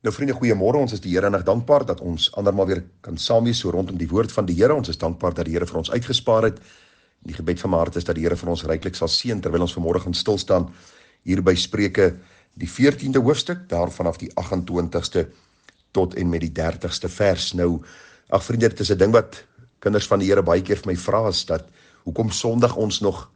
Nou vriende, goeiemôre, ons is die Here en dankbaar dat ons andermaal weer kan saam wees so rondom die woord van die Here. Ons is dankbaar dat die Here vir ons uitgespaar het. Die gebed van my hart is dat die Here vir ons ryklik sal seën terwyl ons vanmôre gaan stil staan hier by Spreuke die 14de hoofstuk, daar vanaf die 28ste tot en met die 30ste vers. Nou, ag vriende, dit is 'n ding wat kinders van die Here baie keer vir my vra, is dat hoekom sondig ons nog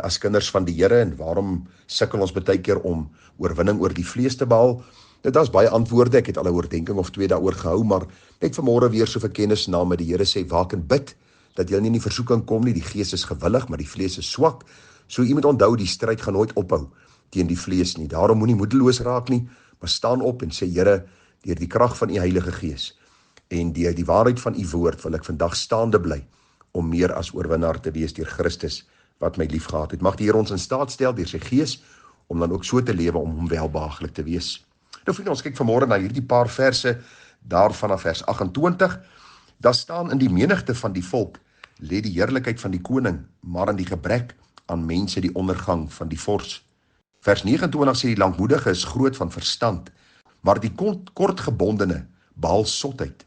as kinders van die Here en waarom sukkel ons baie keer om oorwinning oor die vlees te behaal? Dit is baie antwoorde, ek het al 'n oordenking of 2 daaroor gehou, maar net vanmôre weer so vir kennisname, die Here sê, waak en bid, dat jy nie in die versoeking kom nie, die gees is gewillig, maar die vlees is swak, so jy moet onthou, die stryd gaan nooit ophou teen die vlees nie, daarom moenie moedeloos raak nie, maar staan op en sê, Here, deur die krag van u Heilige Gees, en deur die waarheid van u woord, wil ek vandag staande bly, om meer as oorwinnaar te wees deur Christus, wat my lief gehad het. Mag die Here ons in staat stel, deur sy Gees, om dan ook so te lewe, om hom welbehaaglik te wees. Nou vriende, ons kyk vanmôre na hierdie paar verse, daar vanaf vers 28, daar staan in die menigte van die volk, lê die heerlikheid van die koning, maar in die gebrek aan mense die ondergang van die vors. Vers 29 sê, die lankmoedige is groot van verstand, maar die kortgebondene behaal sotheid.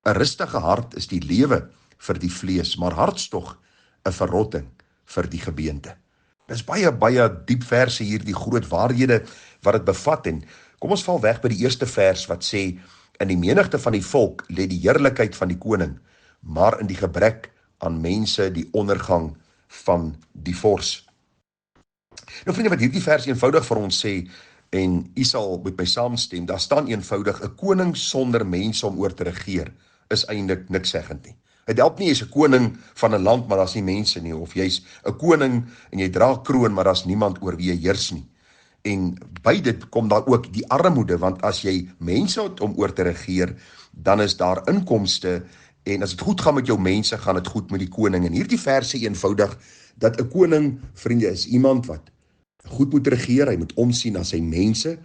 'n rustige hart is die lewe vir die vlees, maar hartstog 'n verrotting vir die gebeente. Dis baie diep verse hier, die groot waarhede wat dit bevat, en kom ons val weg by die eerste vers wat sê, in die menigte van die volk lê die heerlikheid van die koning, maar in die gebrek aan mense die ondergang van die vors. Nou vriende, wat hierdie vers eenvoudig vir ons sê, en u sal met my saamstem, daar staan eenvoudig, 'n koning sonder mense om oor te regeer, is eintlik niks seggend nie. Het help nie, jy's 'n koning van 'n land, maar daar's nie mense nie, of jy's 'n koning en jy dra kroon, maar daar's niemand oor wie jy heers nie. En by dit kom daar ook die armoede, want as jy mense het om oor te regeer, dan is daar inkomste, en as dit goed gaan met jou mense, gaan dit goed met die koning. En hierdie vers sê eenvoudig, dat 'n koning, vriende, is iemand wat goed moet regeer, hy moet omsien na sy mense,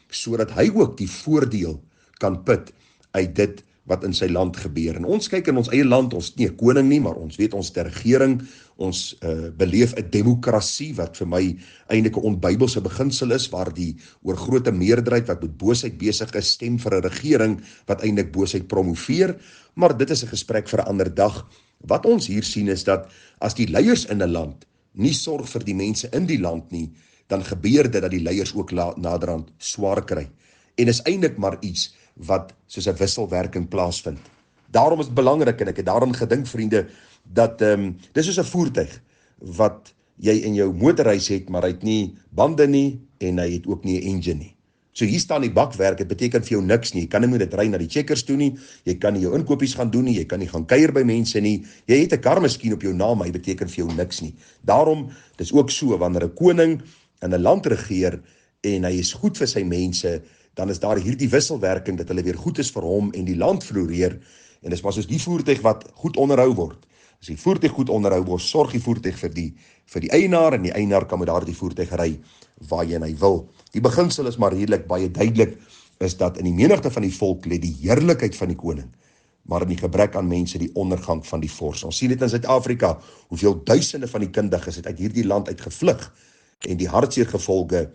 sodat hy ook die voordeel kan put uit dit wat in sy land gebeur. En ons kyk in ons eie land, ons nie 'n koning nie, maar ons weet ons die regering, ons beleef 'n demokrasie, wat vir my eintlik 'n onbybelse beginsel is, waar die oorgrote meerderheid wat met boosheid besig is, stem vir 'n regering wat eintlik boosheid promoveer, maar dit is 'n gesprek vir 'n ander dag. Wat ons hier sien is dat as die leiers in 'n land nie sorg vir die mense in die land nie, dan gebeur dit dat die leiers ook naderhand swaar kry. En is eintlik maar iets wat soos 'n wisselwerking plaasvind. Daarom is dit belangrik, en ek het daaraan gedink, vriende, dat dis soos 'n voertuig wat jy in jou motorhuis het, maar hy het nie bande nie en hy het ook nie 'n engine nie. So hier staan die bakwerk, dit beteken vir jou niks nie. Jy kan nie met dit ry na die checkers toe nie, jy kan nie jou inkopies gaan doen nie, jy kan nie gaan kuier by mense nie. Jy het 'n kar miskien op jou naam, maar hy beteken vir jou niks nie. Daarom, dis ook so, wanneer 'n koning in 'n land regeer en hy is goed vir sy mense, dan is daar hierdie wisselwerking dat hulle weer goed is vir hom en die land floreer. En dis maar soos die voertuig wat goed onderhou word. As die voertuig goed onderhou word, sorg die voertuig vir die eienaar, en die eienaar kan met daardie voertuig ry waarheen hy wil. Die beginsel is maar redelik baie duidelik, is dat in die menigte van die volk lê die heerlikheid van die koning, maar in die gebrek aan mense die ondergang van die vors. Ons sien dit in Suid-Afrika, hoeveel duisende van die kundiges het uit hierdie land uitgevlug, en die hartseer gevolge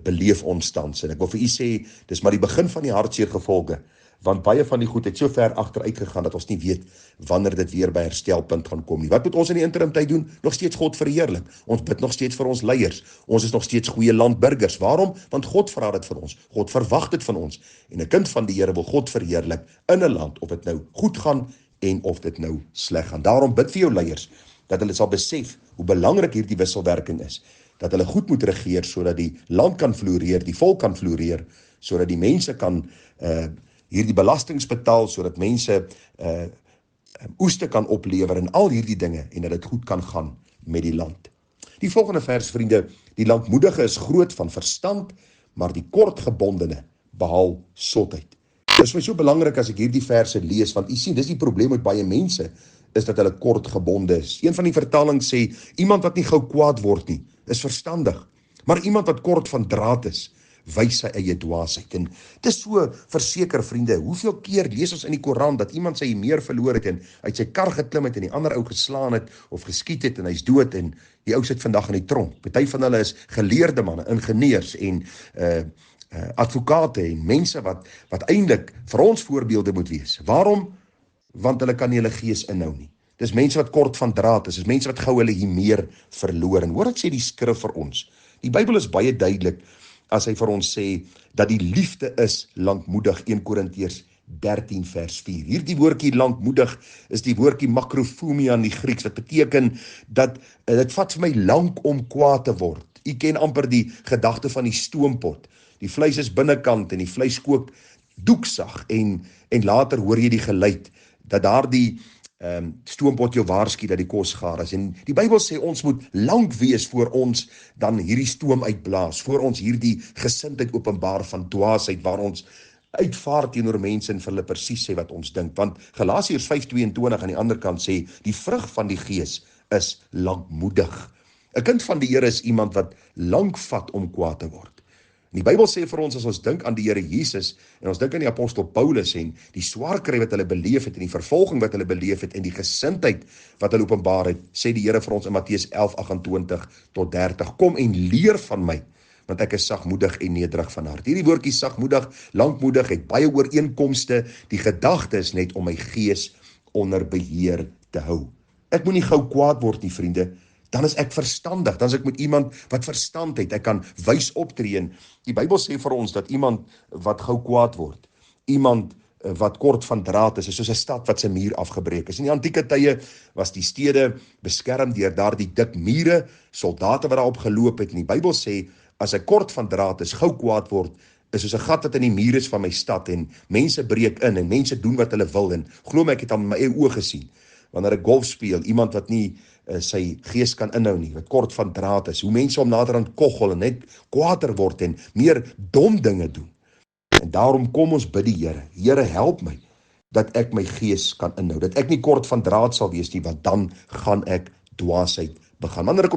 beleef ons tans. En ek wil vir u sê, dis maar die begin van die hartseer gevolge, want baie van die goed het so ver agteruit gegaan, dat ons nie weet wanneer dit weer by herstelpunt gaan kom nie. Wat moet ons in die interim tyd doen? Nog steeds God verheerlik. Ons bid nog steeds vir ons leiers. Ons is nog steeds goeie landburgers. Waarom? Want God vra dit van ons. God verwag dit van ons. En 'n kind van die Here wil God verheerlik in 'n land, of dit nou goed gaan en of dit nou sleg gaan. Daarom bid vir jou leiers, dat hulle sal besef hoe belangrik hierdie wisselwerking is, dat hulle goed moet regeer, sodat die land kan floreer, die volk kan floreer, sodat die mense kan hierdie belastings betaal, sodat mense oeste kan oplewer en al hierdie dinge, en dat dit goed kan gaan met die land. Die volgende vers, vriende, die lankmoedige is groot van verstand, maar die kortgebondene behaal sotheid. Dit is vir my so belangrik as ek hierdie verse lees, want u sien, dis die probleem met baie mense, is dat hulle kortgebonde is. Een van die vertalings sê, iemand wat nie gou kwaad word nie, is verstandig, maar iemand wat kort van draad is, wys sy eie dwaasheid. En dit is so verseker, vriende, hoeveel keer lees ons in die Koran dat iemand sy meer verloor het en uit sy kar geklim het en die ander ou geslaan het of geskiet het en hy's dood en die ou sit vandag in die tronk. Party van hulle is geleerde manne, ingenieurs en advokate en mense wat eintlik vir ons voorbeelde moet wees. Waarom? Want hulle kan nie hulle gees inhou nie. Dis mense wat kort van draad is, dis mense wat gou hulle hier verloor. En hoor wat sê die skrif vir ons. Die Bybel is baie duidelik as hy vir ons sê dat die liefde is lankmoedig, 1 Korintiërs 13 vers 4. Hierdie woordjie lankmoedig is die woordjie makrofomia in die Grieks, wat beteken dat dit vat vir my lank om kwaad te word. U ken amper die gedagte van die stoompot. Die vleis is binnekant en die vleis kook doeksag en later hoor jy die geluid dat daardie stoompot jou waarsku dat die kos gaar is. En die Bybel sê ons moet lank wees voor ons dan hierdie stoom uitblaas, voor ons hierdie gesindheid openbaar van dwaasheid, waar ons uitvaar teenoor mense en vir hulle presies sê wat ons dink. Want Galasiërs 5:22 aan die ander kant sê, die vrug van die gees is lankmoedig. 'n Kind van die Here is iemand wat lank vat om kwaad te word. En die Bybel sê vir ons, as ons dink aan die Here Jesus, en ons dink aan die apostel Paulus, en die swaar kry wat hulle beleef het, en die vervolging wat hulle beleef het, en die gesindheid wat hulle openbaar het, sê die Here vir ons in Matteus 11:28-30, kom en leer van my, want ek is sagmoedig en nederig van hart. Hierdie woordjie sagmoedig, lankmoedig, het baie ooreenkomste. Die gedagte is net om my gees onder beheer te hou. Ek moet nie gou kwaad word nie, vriende. Dan is ek verstandig, dan is ek met iemand wat verstand het, ek kan wys optree. En die Bybel sê vir ons dat iemand wat gou kwaad word, iemand wat kort van draad is soos 'n stad wat sy muur afgebreek is. In die antieke tye was die stede beskerm deur daardie dik mure, soldate wat daarop geloop het. En die Bybel sê, as ek kort van draad is, gou kwaad word, is soos 'n gat wat in die muur is van my stad, en mense breek in, en mense doen wat hulle wil, en glo my, ek het aan my eie oë gesien, wanneer ek golf speel, iemand wat nie sy gees kan inhou nie, wat kort van draad is, hoe mense om naderhand koggel en net kwaader word en meer dom dinge doen. En daarom kom ons bid die Here, Here help my, dat ek my gees kan inhou, dat ek nie kort van draad sal wees nie, want dan gaan ek dwaasheid begaan. Wanneer ek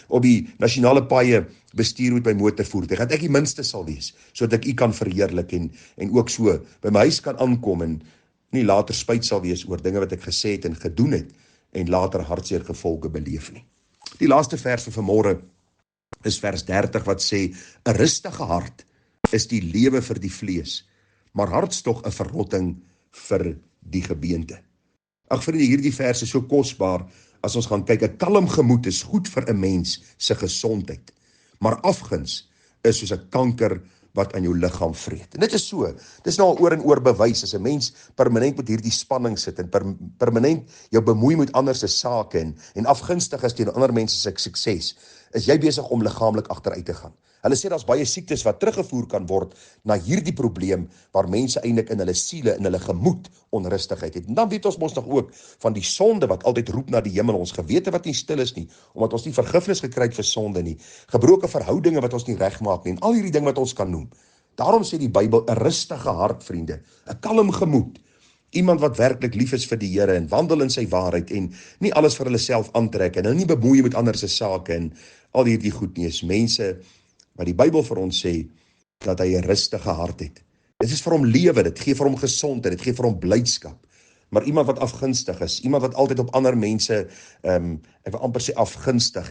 op die nasionale paaie bestuur met my motorvoertuig, dat ek die minste sal wees, sodat ek U kan verheerlik en ook so by my huis kan aankom en nie later spyt sal wees oor dinge wat ek gesê het en gedoen het, en later hartseer gevolge beleef nie. Die laaste vers vir vanmôre is vers 30 wat sê, 'n rustige hart is die lewe vir die vlees, maar hartstog 'n verrotting vir die gebeente. Ag vriende, hierdie vers is so kosbaar as ons gaan kyk. 'n Kalm gemoed is goed vir 'n mens se gesondheid, maar afguns is soos 'n kanker wat aan jou liggaam vreet. En dit is so, dit is nou al oor en oor bewys, as 'n mens permanent met hierdie spanning sit, en permanent jou bemoei met ander se sake, en afgunstig is teen ander mense se sukses, is jy besig om liggaamlik agteruit te gaan. Hulle sê daar's baie siektes wat teruggevoer kan word na hierdie probleem, waar mense eintlik in hulle siele, in hulle gemoed onrustigheid het. En dan weet ons mos nog ook van die sonde wat altyd roep na die hemel, ons gewete wat nie stil is nie, omdat ons nie vergifnis gekry het vir sonde nie, gebroke verhoudinge wat ons nie regmaak nie, en al hierdie dinge wat ons kan noem. Daarom sê die Bybel, 'n rustige hart, vriende, 'n kalm gemoed, iemand wat werklik lief is vir die Here en wandel in sy waarheid en nie alles vir hulle self aantrek en nie bemoei met ander se sake en al hierdie goed nie, is mense wat die Bybel vir ons sê dat hy 'n rustige hart het. Dit is vir hom lewe, dit gee vir hom gesondheid, dit gee vir hom blydskap. Maar iemand wat afgunstig is, iemand wat altyd op ander mense, ek wil amper sê afgunstig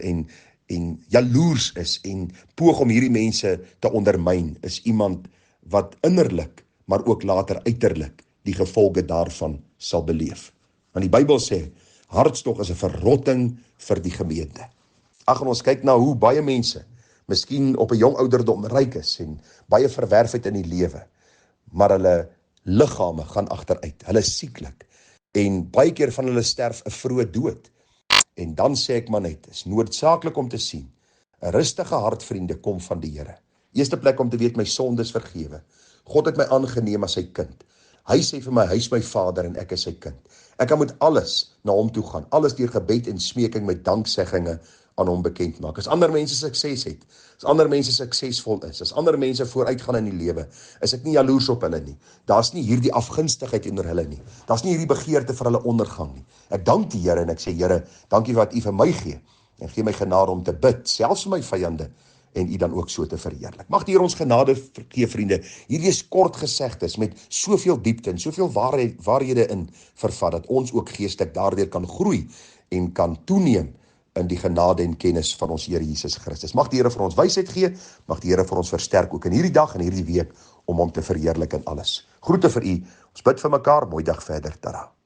en jaloers is en poog om hierdie mense te ondermyn, is iemand wat innerlik, maar ook later uiterlik die gevolge daarvan sal beleef. Want die Bybel sê, hartstog is 'n verrotting vir die gemeente. Ag, en ons kyk na hoe baie mense miskien op 'n jong ouderdom ryk is en baie verwerf het in die lewe, maar hulle liggame gaan agteruit, hulle is sieklik, en baie keer van hulle sterf 'n vroeë dood. En dan sê ek maar net, is noodsaaklik om te sien, 'n rustige hart, vriende, kom van die Here. Eerste plek om te weet, my sonde is vergewe. God het my aangeneem as sy kind. Hy sê vir my, hy is my Vader en ek is sy kind. Ek kan met alles na hom toe gaan, alles deur gebed en smeking met danksegginge aan hom bekend maak. As ander mense sukses het, as ander mense suksesvol is, as ander mense vooruitgaan in die lewe, is ek nie jaloers op hulle nie. Daar's nie hierdie afgunstigheid onder hulle nie. Daar's nie hierdie begeerte vir hulle ondergang nie. Ek dank die Here en ek sê, Here, dankie wat U vir my gee, en gee my genade om te bid, selfs vir my vyande, en U dan ook so te verheerlik. Mag die Here ons genade gee, vriende. Hierdie is kort gesegdes met soveel diepte en soveel waarhede in vervat, dat ons ook geestelik daardeur kan groei en kan toeneem in die genade en kennis van ons Here Jesus Christus. Mag die Here vir ons wysheid gee, mag die Here vir ons versterk ook in hierdie dag en hierdie week om hom te verheerlik in alles. Groete vir u. Ons bid vir mekaar, mooi dag verder. Tada.